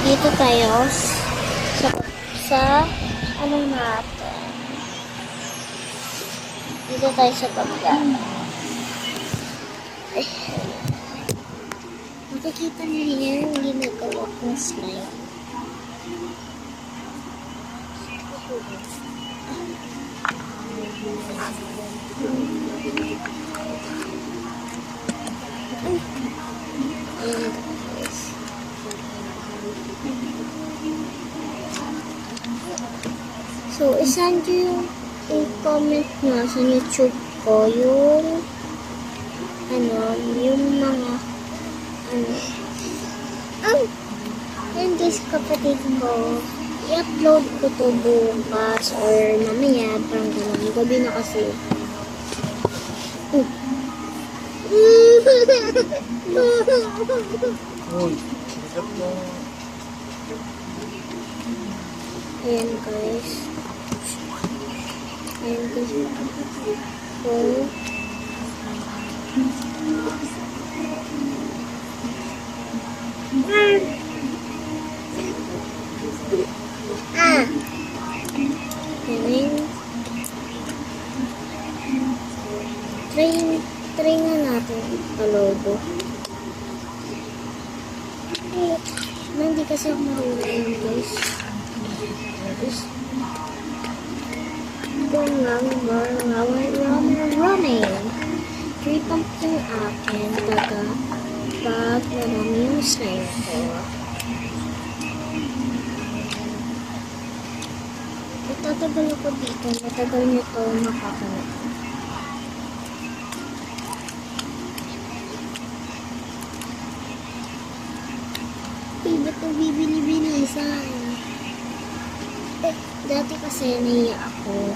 Dito tayo sa ano natin. Dito tayo sa pagkain. Makikita niyo yung ginagawa kong slime. Ayan guys. So, isend nyo yung comment nyo sa YouTube ko yung yung mga yun guys, kapatid ko, i-upload ko to bukas or mamaya, parang gano'n. Gabi na kasi. Ayan guys. Ayan guys. So, try nga natin palobo. Hindi kasi ako marunong guys. Running. Tripump yung akin pag marami yung slime ko. Itatagal ako dito. Matagal nyo ito makakanood. Ba't ito bibili-bilisan? Dati kasi naiya ako.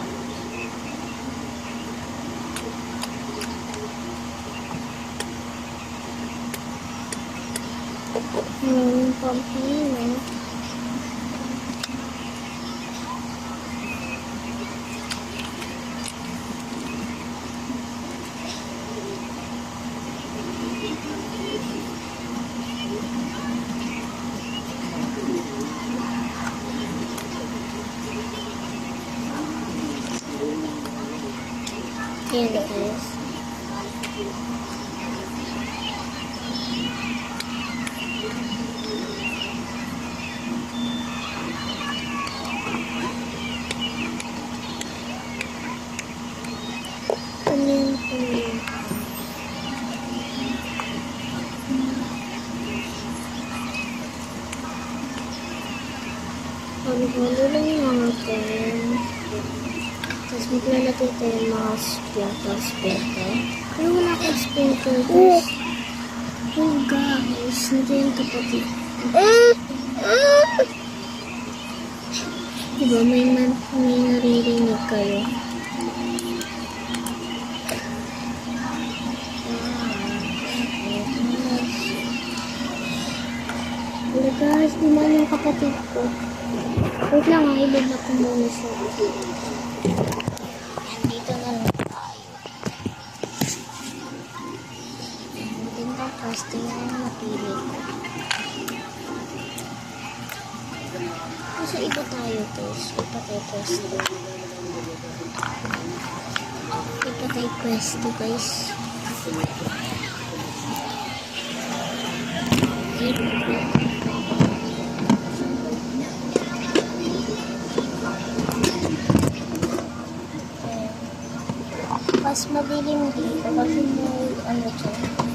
Pampino. Ayan guys. Halo-halo lang natin. Tapos maglalagay tayo yung mga sprinkle. Pero wala akong sprinkle guys. Oh guys, hindi yung kapatid. Diba may naririnig kayo? Wala guys, di man yung kapatid ko. Wait lang ha, ibig na ko muna siya. Dito na lang tayo. Magandang casting na yung napili ko. Kasi iba tayo guys. Iba tayo pwesto. Iba tayo pwesto guys. Mas madilim dito kasi may ano dyan.